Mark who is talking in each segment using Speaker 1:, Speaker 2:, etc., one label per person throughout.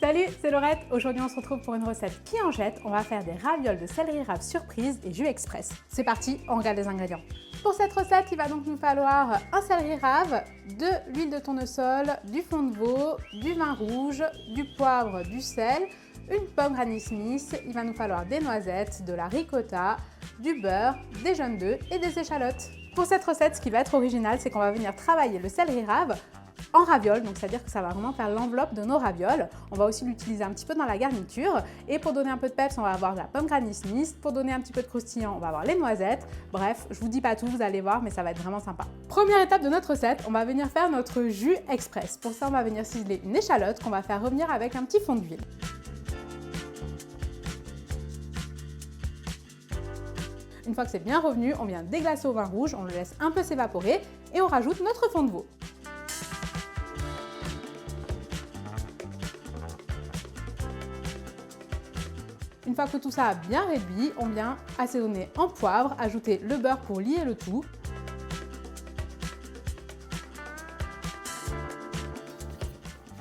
Speaker 1: Salut, c'est Laurette. Aujourd'hui, on se retrouve pour une recette qui en jette. On va faire des ravioles de céleri rave surprise et jus express. C'est parti, on regarde les ingrédients. Pour cette recette, il va donc nous falloir un céleri rave, de l'huile de tournesol, du fond de veau, du vin rouge, du poivre, du sel, une pomme Granny Smith. Il va nous falloir des noisettes, de la ricotta, du beurre, des jaunes d'œufs et des échalotes. Pour cette recette, ce qui va être original, c'est qu'on va venir travailler le céleri rave en ravioles, donc c'est-à-dire que ça va vraiment faire l'enveloppe de nos ravioles. On va aussi l'utiliser un petit peu dans la garniture. Et pour donner un peu de peps, on va avoir de la pomme Granny Smith. Pour donner un petit peu de croustillant, on va avoir les noisettes. Bref, je vous dis pas tout, vous allez voir, mais ça va être vraiment sympa. Première étape de notre recette, on va venir faire notre jus express. Pour ça, on va venir ciseler une échalote qu'on va faire revenir avec un petit fond d'huile. Une fois que c'est bien revenu, on vient déglacer au vin rouge, on le laisse un peu s'évaporer et on rajoute notre fond de veau. Une fois que tout ça a bien réduit, on vient assaisonner en poivre, ajouter le beurre pour lier le tout.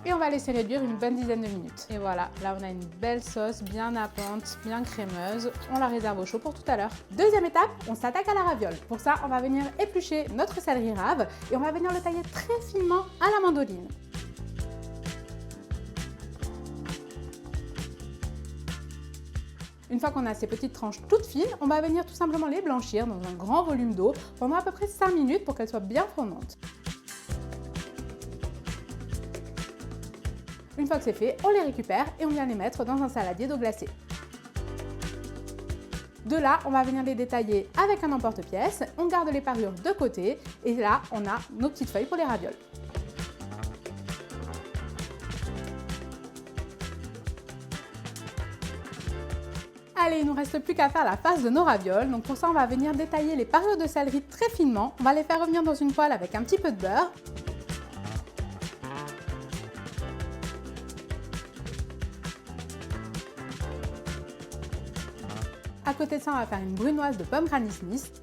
Speaker 1: Et on va laisser réduire une bonne dizaine de minutes. Et voilà, là on a une belle sauce bien nappante, bien crémeuse. On la réserve au chaud pour tout à l'heure. Deuxième étape, on s'attaque à la raviole. Pour ça, on va venir éplucher notre céleri rave et on va venir le tailler très finement à la mandoline. Une fois qu'on a ces petites tranches toutes fines, on va venir tout simplement les blanchir dans un grand volume d'eau pendant à peu près 5 minutes pour qu'elles soient bien fondantes. Une fois que c'est fait, on les récupère et on vient les mettre dans un saladier d'eau glacée. De là, on va venir les détailler avec un emporte-pièce, on garde les parures de côté et là, on a nos petites feuilles pour les ravioles. Allez, il ne nous reste plus qu'à faire la face de nos ravioles. Donc pour ça, on va venir détailler les parures de céleri très finement. On va les faire revenir dans une poêle avec un petit peu de beurre. À côté de ça, on va faire une brunoise de pomme Granny Smith.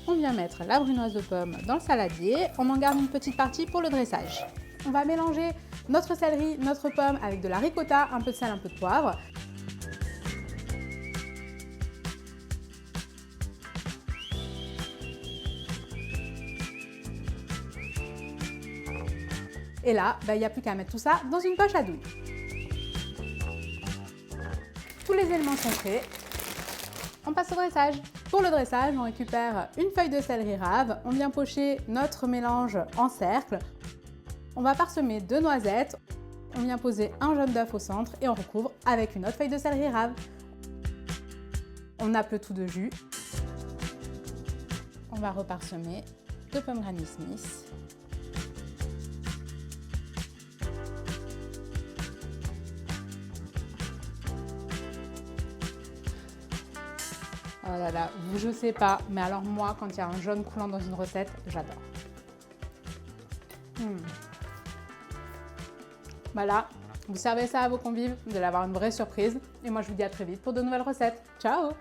Speaker 1: On vient mettre la brunoise de pomme dans le saladier. On en garde une petite partie pour le dressage. On va mélanger notre céleri, notre pomme avec de la ricotta, un peu de sel, un peu de poivre. Et là, il n'y a plus qu'à mettre tout ça dans une poche à douille. Tous les éléments sont prêts. On passe au dressage. Pour le dressage, on récupère une feuille de céleri rave. On vient pocher notre mélange en cercle. On va parsemer 2 noisettes, on vient poser un jaune d'œuf au centre et on recouvre avec une autre feuille de céleri rave. On nappe le tout de jus. On va reparsemer 2 pommes Granny Smith. Oh là là, je sais pas, mais alors moi, quand il y a un jaune coulant dans une recette, j'adore. Voilà, vous servez ça à vos convives, vous allez avoir une vraie surprise. Et moi, je vous dis à très vite pour de nouvelles recettes. Ciao!